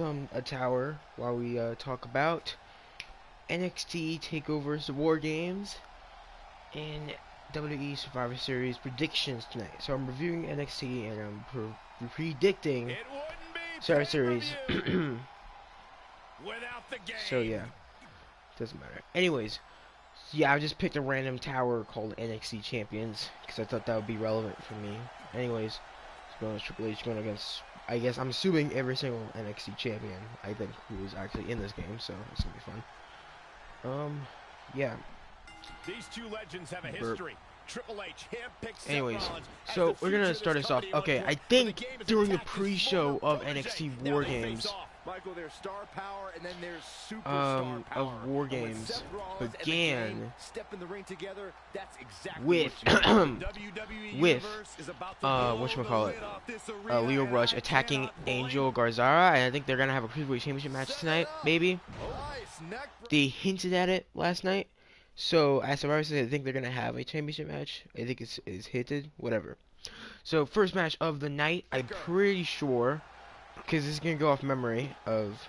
a tower while we talk about NXT Takeover's Wargames and WWE Survivor Series predictions tonight. So I'm reviewing NXT and I'm predicting Survivor Series. So yeah, doesn't matter. Anyways, yeah, I just picked a random tower called NXT Champions because I thought that would be relevant for me. Anyways, it's going to Triple H going against, I guess I'm assuming every single NXT champion I think who is actually in this game, so it's gonna be fun. Yeah. These two legends have a history. Triple H handpicks. Anyways, so we're gonna start this off. Okay, I think during the pre-show of NXT Wargames, of Wargames began with whatchamacallit, Leo Rush attacking Angel Garzara, and I think they're gonna have a Cruiserweight Championship match tonight, maybe. They hinted at it last night. So, as Survivor Series, I think they're going to have a championship match. I think it's hinted, whatever. So, first match of the night, I'm pretty sure, because this is going to go off memory of,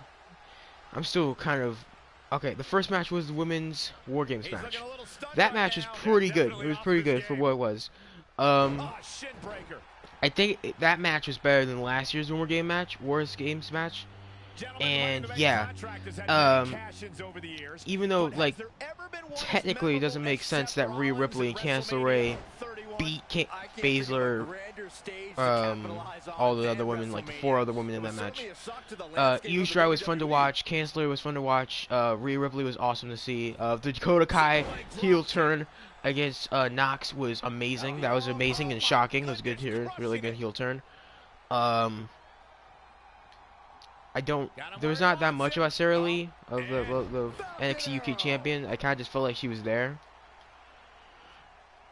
I'm still kind of, okay, the first match was the Women's Wargames match. That match was pretty good. It was pretty good for what it was. I think that match was better than last year's Wargames match. And yeah, even though, like, technically it doesn't make sense that Rhea Ripley and Candice LeRae beat Baszler, all the other women, like the 4 other women in that match. Io Shirai was fun to watch, Candice LeRae was fun to watch, Rhea Ripley was awesome to see. The Dakota Kai heel turn against Nox was amazing. That was amazing and shocking. It was good here, really good heel turn. There was not that much about Sarah Lee, of the NXT UK champion. I kind of just felt like she was there.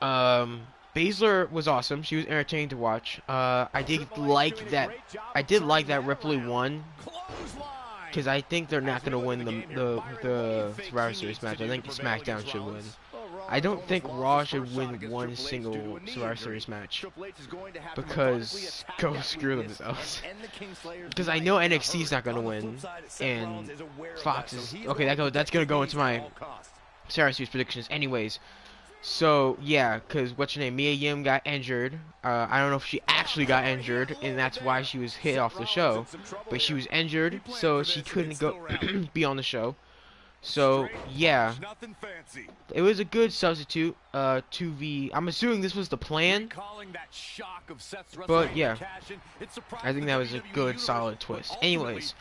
Baszler was awesome. She was entertaining to watch. I did like that Ripley won, because I think they're not gonna win the Survivor Series match. I think SmackDown should win. I don't think Raw should win one single Survivor Series match, because go screw themselves. Because I know NXT's not gonna win, and Fox is okay. That's gonna go into my Survivor Series predictions, anyways. So yeah, because what's her name? Mia Yim got injured. I don't know if she actually got injured, and that's why she was hit off the show. But she was injured, so she couldn't go be on the show. So yeah, it was a good substitute. 2v. I'm assuming this was the plan, but yeah, I think that was a good, solid twist. Anyways,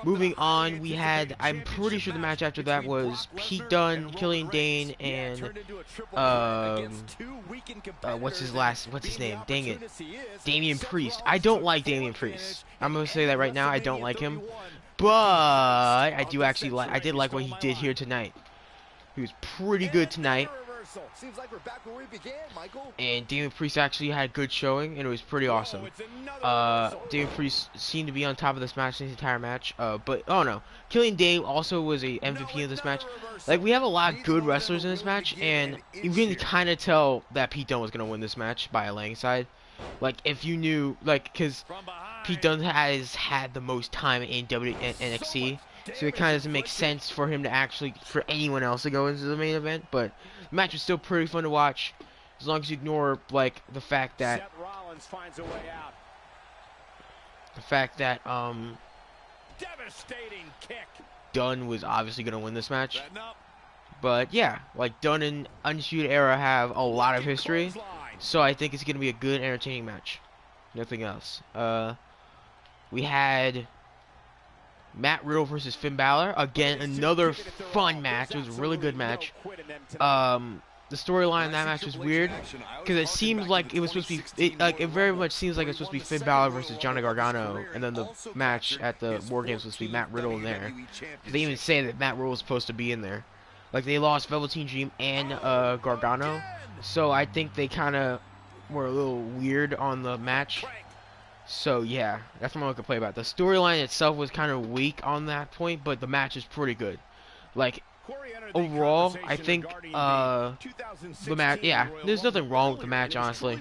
moving on, we had. I'm pretty sure the match after that was Pete Dunne, Killian Dane, and what's his name? Dang it, Damian Priest. I don't like Damian Priest. I'm gonna say that right now. I don't like him. But I did like what he did here tonight. He was pretty good tonight. And Damian Priest actually had a good showing, and it was pretty awesome. Damian Priest seemed to be on top of this match, this entire match. But oh no, Killian Dane also was a MVP of this match. Like, we have a lot of good wrestlers in this match, and you can kind of tell that Pete Dunne was gonna win this match by a laying side. Like, if you knew, like, because Pete Dunne has had the most time in NXT, so it kind of doesn't make sense for him to for anyone else to go into the main event. But the match was still pretty fun to watch, as long as you ignore, like, the fact that Dunne was obviously gonna win this match. But yeah, like, Dunne and Undisputed Era have a lot of history, so I think it's gonna be a good, entertaining match. Nothing else. We had Matt Riddle versus Finn Balor. Again, another fun match. It was a really good match. The storyline in that match was weird, because it seems like it was supposed to be. It very much seems like it's supposed to be Finn Balor versus Johnny Gargano, and then the match at the Wargames was supposed to be Matt Riddle in there. They even say that Matt Riddle was supposed to be in there. Like, they lost Velveteen Dream and Gargano, so I think they kind of were a little weird on the match. So yeah, that's what I can play about. The storyline itself was kind of weak on that point, but the match is pretty good. Like, overall, I think the match, yeah, there's nothing wrong with the match, honestly.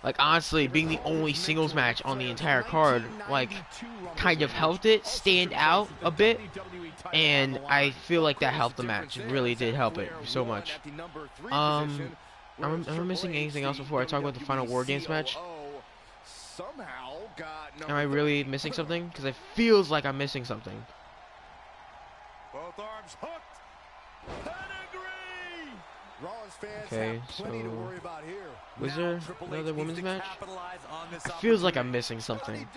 Like, honestly, being the only singles match on the entire card, like, kind of helped it stand out a bit, and I feel like that helped the match. It really did help it so much. Am I missing anything else before I talk about the final Wargames match? Am I really missing something? Because it feels like I'm missing something. Both arms hooked. Pedigree. Okay, so was there another women's match? It feels like I'm missing something.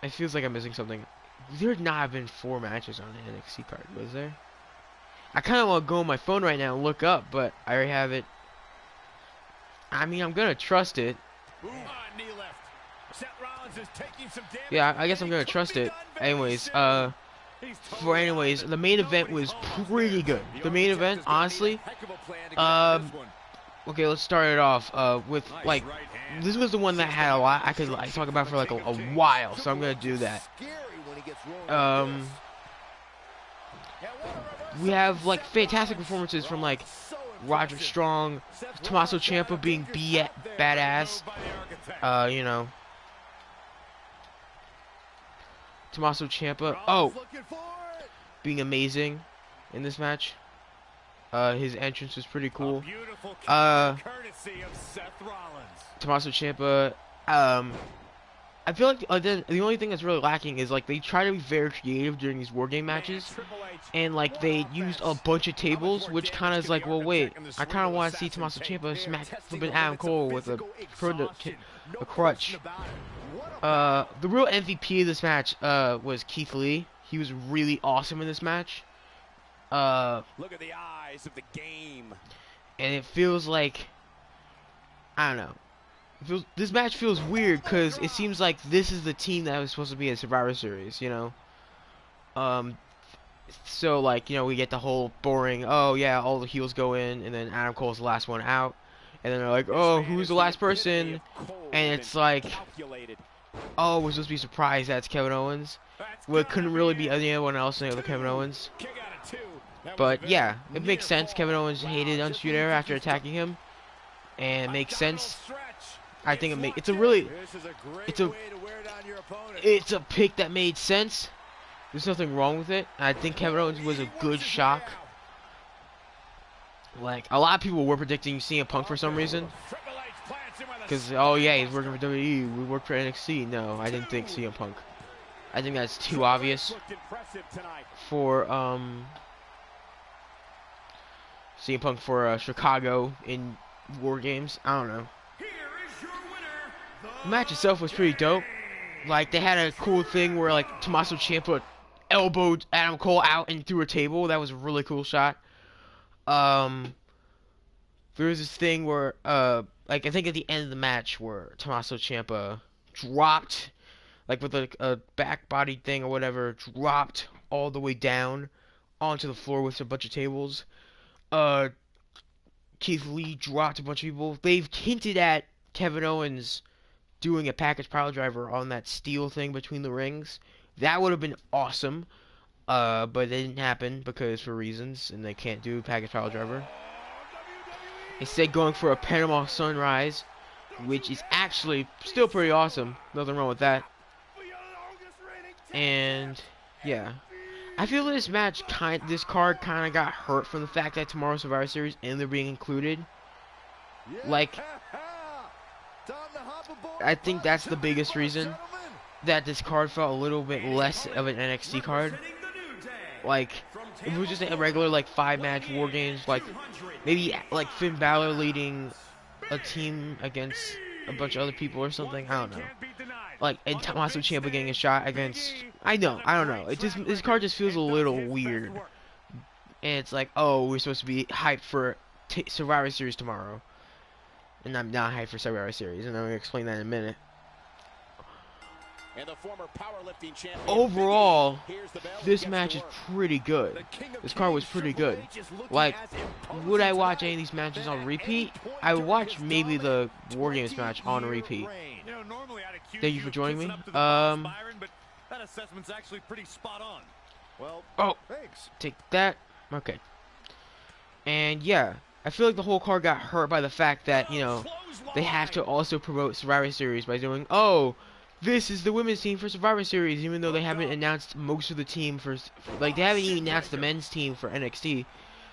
It feels like I'm missing something. There would not have been 4 matches on the NXT card, was there? I kind of want to go on my phone right now and look up, but I already have it. I mean, I'm gonna trust it. Yeah, I guess I'm gonna trust it. Anyways, the main event was pretty good. The main event, honestly, okay, let's start it off with, like, this was the one that had a lot I could, like, talk about for like a while, so I'm gonna do that. We have, like, fantastic performances from, like, Roderick Strong, Tommaso Ciampa being badass, you know, Tommaso Ciampa, being amazing in this match. His entrance was pretty cool. Tommaso Ciampa, I feel like the only thing that's really lacking is, like, they try to be very creative during these War Game matches, and, like, they used a bunch of tables, which kind of is like, well, wait, I kind of want to see Tommaso Ciampa smack flipping Adam Cole with a crutch. The real MVP of this match was Keith Lee. He was really awesome in this match. Look at the eyes of the game. And it feels like, I don't know. This match feels weird because it seems like this is the team that was supposed to be in Survivor Series, you know. So, like, you know, we get the whole boring, oh yeah, all the heels go in, and then Adam Cole's the last one out, and then they're like, oh, who's the last person? And it's like, oh, we're supposed to be surprised that's Kevin Owens. Well, it couldn't really be anyone else than Kevin Owens. But yeah, it makes sense. Kevin Owens hated Undisputed Era after attacking him, and it makes sense. I think it's a pick that made sense. There's nothing wrong with it. I think Kevin Owens was a good shock. Like, a lot of people were predicting CM Punk for some reason. Because, oh yeah, he's working for WWE, we work for NXT. No, I didn't think CM Punk. I think that's too obvious for, CM Punk for, Chicago in War Games. I don't know. The match itself was pretty dope. Like, they had a cool thing where, like, Tommaso Ciampa elbowed Adam Cole out and through a table. That was a really cool shot. There was this thing where, like, I think at the end of the match where Tommaso Ciampa dropped, like, with a back body thing or whatever, dropped all the way down onto the floor with a bunch of tables. Keith Lee dropped a bunch of people. They've hinted at Kevin Owens doing a package pile driver on that steel thing between the rings. That would have been awesome. But it didn't happen because for reasons, and they can't do package pile driver. Instead, going for a Panama Sunrise, which is actually still pretty awesome. Nothing wrong with that. And yeah, I feel this match this card kind of got hurt from the fact that tomorrow's Survivor Series and they're being included. Like, I think that's the biggest reason that this card felt a little bit less of an NXT card. Like, if it was just a regular, like, 5-match War Games, like, maybe, like, Finn Balor leading a team against a bunch of other people or something, I don't know. Like, and Tommaso Ciampa getting a shot against, I don't know. It just, this card just feels a little weird. And it's like, oh, we're supposed to be hyped for Survivor Series tomorrow. And I'm not hyped for Survivor Series, and I'm going to explain that in a minute. And the former powerlifting champion. Overall, this match is pretty good. This card was pretty good. Like, would I watch any of these matches on repeat? I would watch maybe the War Games match on repeat. Thank you for joining me. That assessment's actually pretty spot on. Well, Oh, thanks. take that. Okay. And yeah, I feel like the whole card got hurt by the fact that, you know, they have to also promote Survivor Series by doing, oh, this is the women's team for Survivor Series, even though they haven't announced most of the team like, they haven't even announced the men's team for NXT,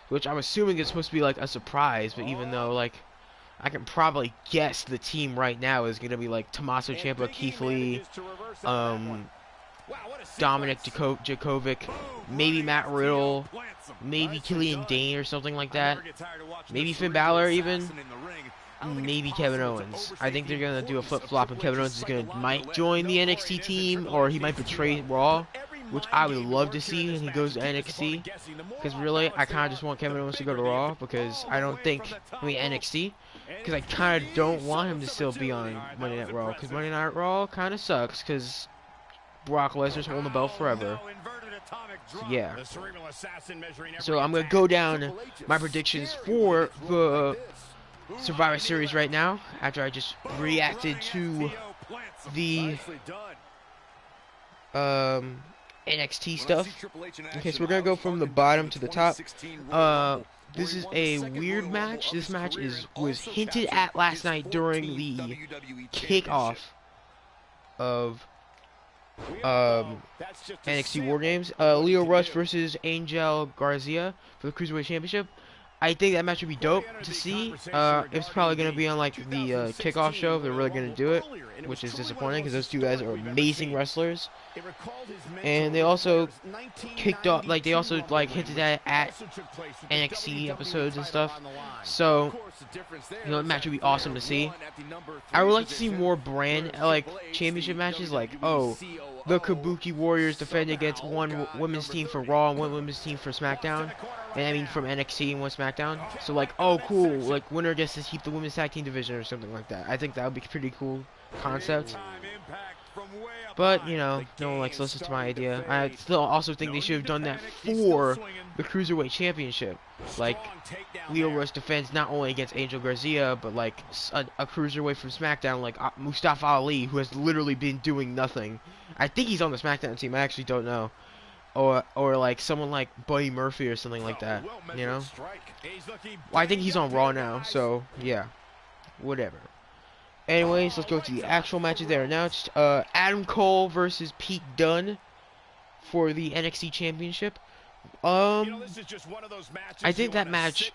which I'm assuming is supposed to be, like, a surprise, but even though, like, I can probably guess the team right now is going to be, like, Tommaso Ciampa, Keith Lee, Dominic Djokovic, maybe Matt Riddle, maybe Killian Dane or something like that, maybe Finn Balor even, maybe Kevin Owens. I think they're gonna do a flip-flop, and Kevin Owens might join the NXT team, or he might betray Raw, which I would love to see, and he goes to NXT. Because really, I kind of just want Kevin Owens to go to Raw, because I don't think, NXT, because I kind of don't want him to still be on Monday Night Raw, because Monday Night Raw kind of sucks, because Brock Lesnar's holding the belt forever. So, yeah. So I'm going to go down my predictions for the Survivor Series right now, after I just reacted to the NXT stuff. Okay, so we're going to go from the bottom to the top. This is a weird match. This match was hinted at last night during the kickoff of NXT Wargames. Leo Rush versus Angel Garcia for the Cruiserweight Championship. I think that match would be dope to see. It's probably going to be on like the kickoff show if they're really going to do it, which is disappointing because those two guys are amazing wrestlers. And they also kicked off, like they also like hinted at NXT episodes and stuff. So, you know, that match would be awesome to see. I would like to see more brand like championship matches, like the Kabuki Warriors defend against one women's team for Raw and one women's team for SmackDown. And I mean from NXT and one SmackDown. So like, oh cool, like winner gets to keep the women's tag team division or something like that. I think that would be a pretty cool concept. But, you know, no one likes to listen to my idea. I still also think they should have done that for the Cruiserweight Championship. Like, Leo Rush defends not only against Angel Garcia, but like a Cruiserweight from SmackDown, like Mustafa Ali, who has literally been doing nothing. I think he's on the SmackDown team, I actually don't know. Or like someone like Buddy Murphy or something like that, you know? Well, I think he's on Raw now, so yeah, whatever. Anyways, let's go to the actual matches that are announced. Adam Cole versus Pete Dunne for the NXT Championship. I think that match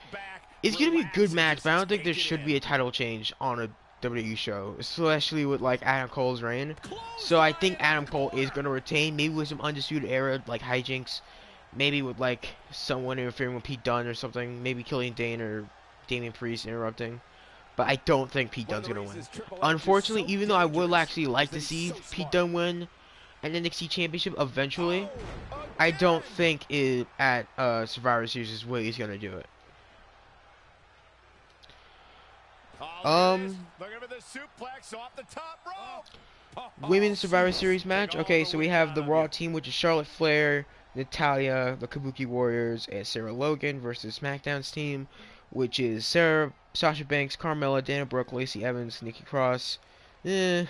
is gonna be a good match, but I don't think there should be a title change on a WWE show, especially with like Adam Cole's reign. So I think Adam Cole is gonna retain, maybe with some Undisputed Era like hijinks, maybe with like someone interfering with Pete Dunne or something, maybe Killian Dane or Damian Priest interrupting. But I don't think Pete Dunne's gonna win. Unfortunately, even though I would actually like to see Pete Dunne win an NXT Championship eventually, I don't think at Survivor Series is where he's gonna do it. Women's Survivor Series match. Okay, so we have the Raw team, which is Charlotte Flair, Natalya, the Kabuki Warriors, and Sarah Logan versus SmackDown's team, which is Sarah, Sasha Banks, Carmella, Dana Brooke, Lacey Evans, Nikki Cross, and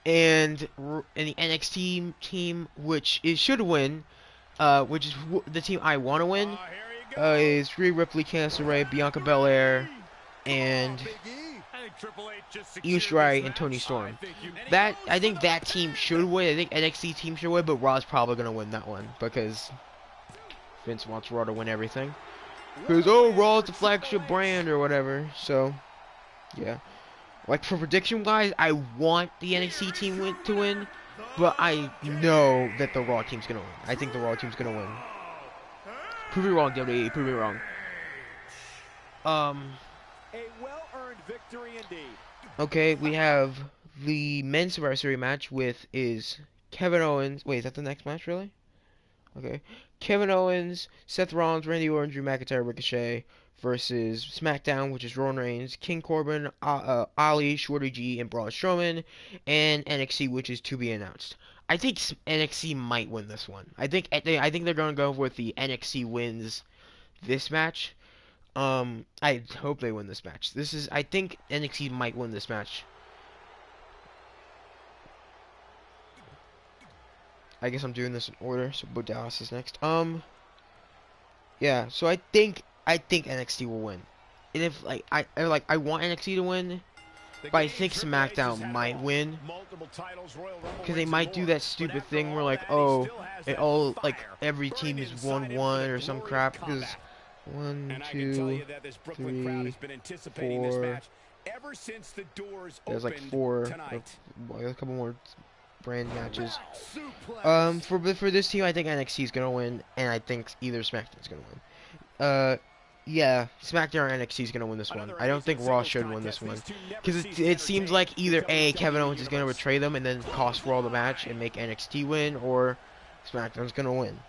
the NXT team, which should win, which is the team I want to win, is Rhea Ripley, Candice LeRae, Bianca Belair, and Io Shirai and Toni Storm. I think that team should win. I think NXT team should win, but Raw's probably gonna win that one because Vince wants Raw to win everything. Because Raw is the flagship brand or whatever. So yeah, like for prediction wise, I want the NXT team to win, but I know that the Raw team's gonna win. I think the Raw team's gonna win. Prove me wrong, WWE. Prove me wrong. Okay, we have the men's Survivor Series match is Kevin Owens. Wait, is that the next match, really? Okay. Kevin Owens, Seth Rollins, Randy Orton, Drew McIntyre, Ricochet versus SmackDown, which is Roman Reigns, King Corbin, Ali, Shorty G, and Braun Strowman, and NXT, which is to be announced. I think NXT might win this one. I think they're gonna go with the NXT wins this match. I hope they win this match. I think NXT might win this match. I guess I'm doing this in order. So Bo Dallas is next. Yeah. So I think NXT will win. And if I want NXT to win, but I think SmackDown might win because they might do that stupid thing where like, oh, it all like every team is 1-1 or some crap. Because 1, 2, 3, 4. There's like 4. A couple more brand matches. For this team, I think NXT is gonna win, and I think either SmackDown's gonna win. Yeah, SmackDown or NXT is gonna win this one. I don't think Raw should win this one because it seems like either A, Kevin Owens is gonna betray them and then cost Raw the match and make NXT win, or SmackDown's gonna win.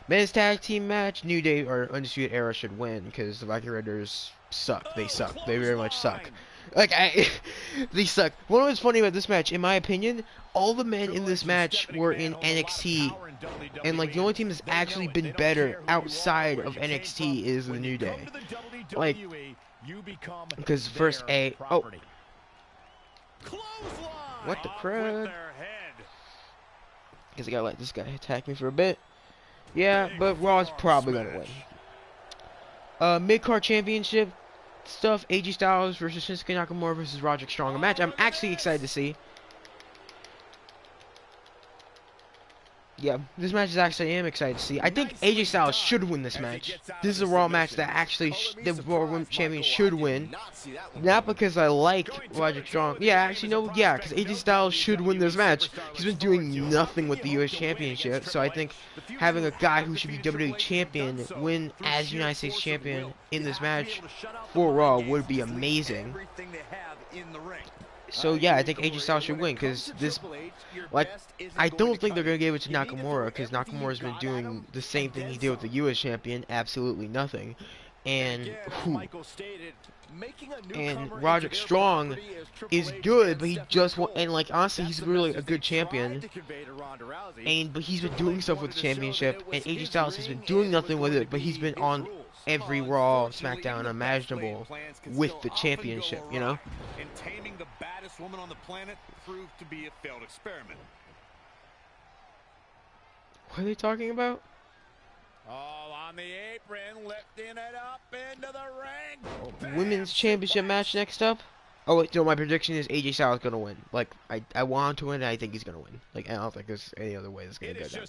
Men's tag team match, New Day or Undisputed Era should win because the Viking Raiders suck. They suck. They very much suck. Like they suck. What was funny about this match, in my opinion, all the men in this match were in NXT, and like the only team that's actually been better outside of NXT is the New Day. Like, because first what the crud? Because I gotta let this guy attack me for a bit. Yeah, but Raw's probably gonna win. Mid-card championship stuff, AJ Styles versus Shinsuke Nakamura versus Roderick Strong, a match I'm actually excited to see. Yeah, this match I am excited to see. I think AJ Styles should win this match. This is a Raw match that actually the Raw Women's Champion should win. Not because I like Roderick Strong. Yeah, actually no, yeah, because AJ Styles should win this match. He's been doing nothing with the US Championship, so I think having a guy who should be WWE Champion win as United States Champion in this match for Raw would be amazing. So yeah, I think AJ Styles should win because this, like, I don't think they're gonna give it to Nakamura because Nakamura's been doing the same thing he did with the U.S. champion, absolutely nothing, and Roderick Strong is good, but he just and like honestly, he's really a good champion, but he's been doing stuff with the championship, and AJ Styles has been doing nothing with it, but he's been on every Raw, SmackDown imaginable with the championship, you know. And taming the baddest woman on the planet proved to be a failed experiment. What are they talking about? Oh, on the apron, lifting it up into the ring. Women's championship match next up. Oh wait, no, my prediction is AJ Styles gonna win. Like I want him to win, and I think he's gonna win. Like I don't think there's any other way this gonna go down.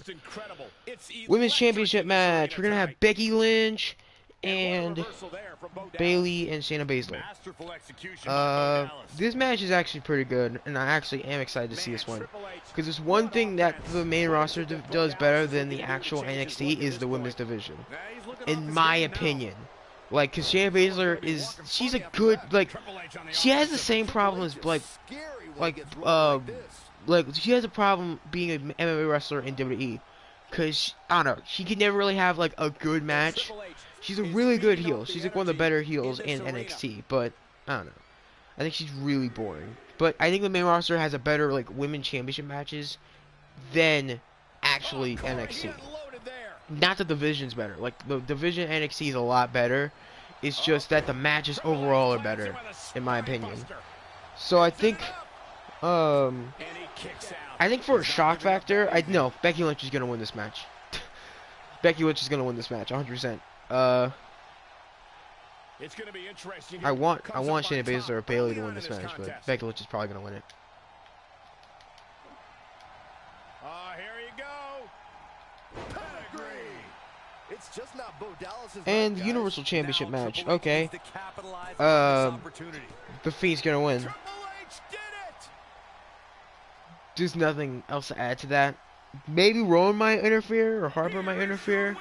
Women's championship match. We're gonna have Becky Lynch and Bayley and Shayna Baszler. This match is actually pretty good, and I actually am excited to see this one. Because there's one thing that the main roster does better than the actual NXT is the women's division. In my opinion. Like, because Shayna Baszler she's a good, like, she has the same problem as, like, she has a problem being an MMA wrestler in WWE. Because, I don't know, she can never really have, like, a good match. She's a really good heel. She's like one of the better heels in NXT, but I don't know. I think she's really boring. But I think the main roster has a better like women's championship matches than actually NXT. Not the division's better. Like the division NXT is a lot better. It's just that the matches overall are better, in my opinion. So I think for a shock factor, know Becky Lynch is gonna win this match. Becky Lynch is gonna win this match, 100%. It's going to be interesting. I want Shayna Baszler or Bayley to win this match, but Becky Lynch is probably going to win it. Here you go. Pedigree. It's just not Bo Dallas's and the Universal Championship match. Okay. The Fiend's going to win. There's nothing else to add to that. Maybe Rowan might interfere or Harper might interfere.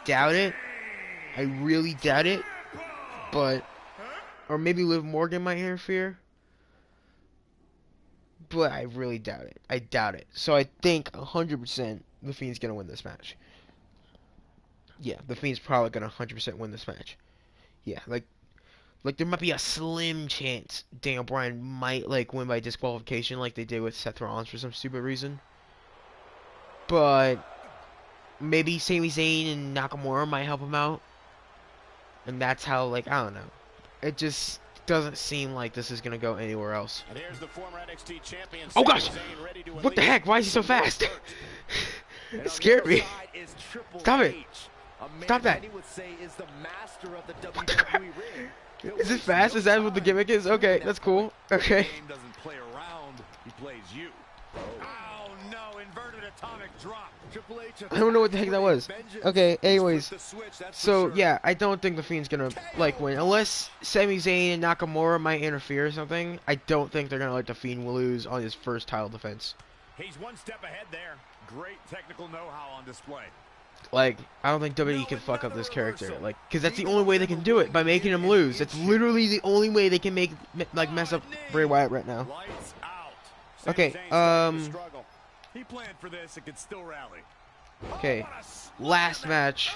Doubt it. I really doubt it. But or maybe Liv Morgan might interfere. But I really doubt it. I doubt it. So I think 100% the Fiend's gonna win this match. Yeah, the Fiend's probably gonna 100% win this match. Yeah, like there might be a slim chance Daniel Bryan might like win by disqualification like they did with Seth Rollins for some stupid reason. But maybe Sami Zayn and Nakamura might help him out. And that's how, like, I don't know. It just doesn't seem like this is going to go anywhere else. And here's the former NXT champion, oh, gosh! What the heck? Why is he so fast? It scared me. Stop it. Stop that. What the crap? Is it fast? Is that what the gimmick is? Okay, that's cool. Okay. I don't know what the heck that was. Okay, anyways. So, yeah, I don't think The Fiend's gonna, like, win. Unless Sami Zayn and Nakamura might interfere or something, I don't think they're gonna let The Fiend lose on his first title defense. He's one step ahead there. Great technical know-how on display. Like, I don't think WWE can fuck up this character. Like, because that's the only way they can do it, by making him lose. That's literally the only way they can make, like, mess up Bray Wyatt right now. Okay, He planned for this and could still rally. Okay, last match.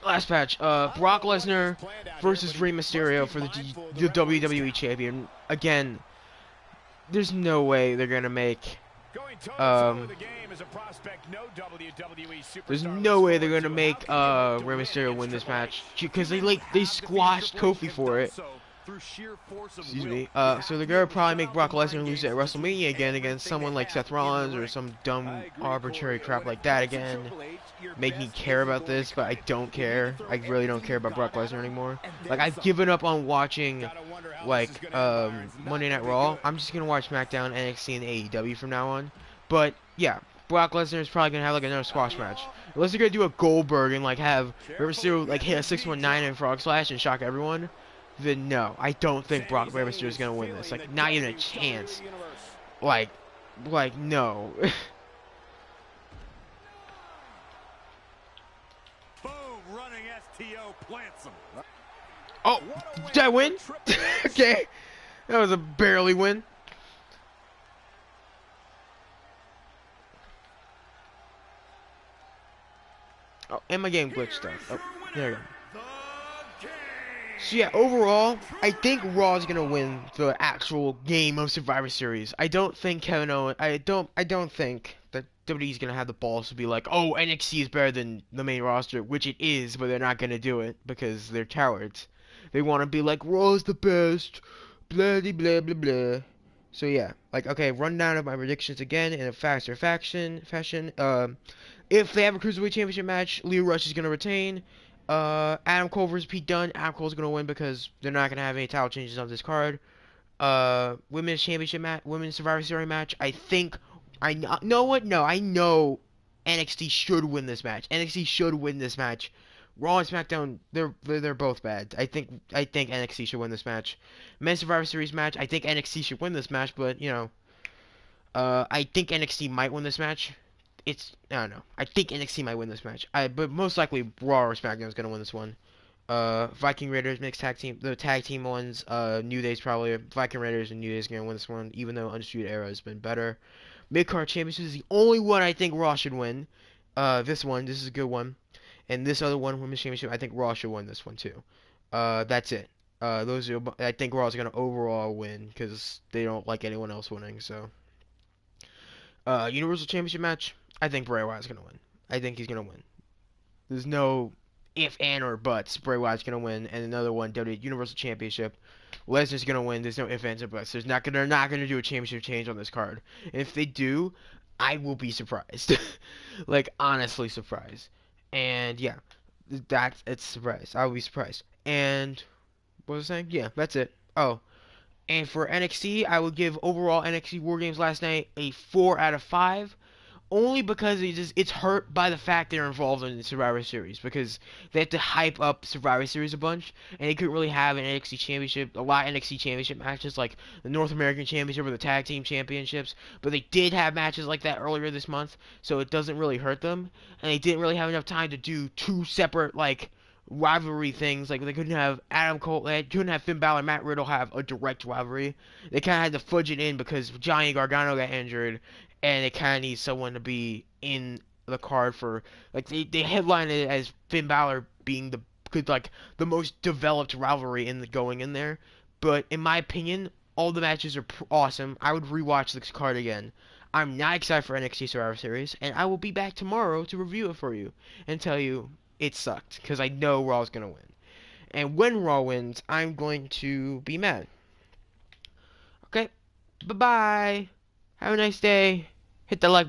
Brock Lesnar versus Rey Mysterio for the WWE Champion. Again, there's no way they're gonna make. There's no way they're gonna make Rey Mysterio win this match because they squashed Kofi for it. Excuse me. So they're gonna probably make Brock Lesnar lose at WrestleMania again against someone like Seth Rollins or some dumb arbitrary crap like that again. Make me care about this, but I don't care. I really don't care about Brock Lesnar anymore. Like, I've given up on watching like Monday Night Raw. I'm just gonna watch SmackDown, NXT, and AEW from now on. But yeah, Brock Lesnar is probably gonna have like another squash match. Unless they're gonna do a Goldberg and like have Rey Mysterio like hit a 619 and Frog Splash and shock everyone. Then no, I don't think Brock Mysterio is gonna win this. Like, not even a chance. Like no. Boom, running STO plants him. Oh, did I win? Okay, that was a barely win. Oh, and my game glitched stuff. Oh, there we go. So yeah, overall, I think Raw is gonna win the actual game of Survivor Series. I don't think Kevin Owens. I don't think that WWE's gonna have the balls to be like, oh, NXT is better than the main roster, which it is, but they're not gonna do it because they're cowards. They want to be like, Raw's the best, blah blah blah blah blah. So yeah, like, okay, rundown of my predictions again in a faster fashion. If they have a Cruiserweight Championship match, Leo Rush is gonna retain. Adam Cole versus Pete Dunne. Adam Cole's gonna win because they're not gonna have any title changes on this card. Women's Championship match, Women's Survivor Series match. I think I know what? No, I know NXT should win this match. NXT should win this match. Raw and SmackDown, they're both bad. I think NXT should win this match. Men's Survivor Series match. I think NXT should win this match, but you know, I think NXT might win this match. I don't know. I think NXT might win this match. But most likely Raw or SmackDown is gonna win this one. Viking Raiders mixed tag team. The tag team ones. New Day's probably Viking Raiders and New Day's gonna win this one, even though Undisputed Era has been better. Mid-card Championship is the only one I think Raw should win. This is a good one, and this other one, Women's Championship, I think Raw should win this one too. That's it. I think Raw's gonna overall win because they don't like anyone else winning. So, Universal Championship match. I think Bray Wyatt's gonna win. I think he's gonna win. There's no if, and, or buts. Bray Wyatt's gonna win, and another one, WWE Universal Championship. Lesnar's gonna win. There's no ifs, ands, or buts. They're not gonna do a championship change on this card. And if they do, I will be surprised. Like, honestly surprised. And yeah, it's a surprise. I will be surprised. And what was I saying? Yeah, that's it. Oh. And for NXT, I would give overall NXT Wargames last night a 4 out of 5. Only because it's hurt by the fact they're involved in the Survivor Series, because they have to hype up Survivor Series a bunch, and they couldn't really have an NXT Championship, a lot of NXT Championship matches like the North American Championship or the Tag Team Championships, but they did have matches like that earlier this month, so it doesn't really hurt them, and they didn't really have enough time to do two separate, like, rivalry things. Like, they couldn't have Adam Cole, they couldn't have Finn Balor and Matt Riddle have a direct rivalry. They kind of had to fudge it in because Johnny Gargano got injured, and they kind of need someone to be in the card for, like, they headlined it as Finn Balor being the most developed rivalry going in there. But in my opinion, all the matches are awesome. I would rewatch this card again. I'm not excited for NXT Survivor Series, and I will be back tomorrow to review it for you and tell you it sucked, because I know Raw's gonna win. And when Raw wins, I'm going to be mad. Okay, bye bye. Have a nice day. Hit the like button.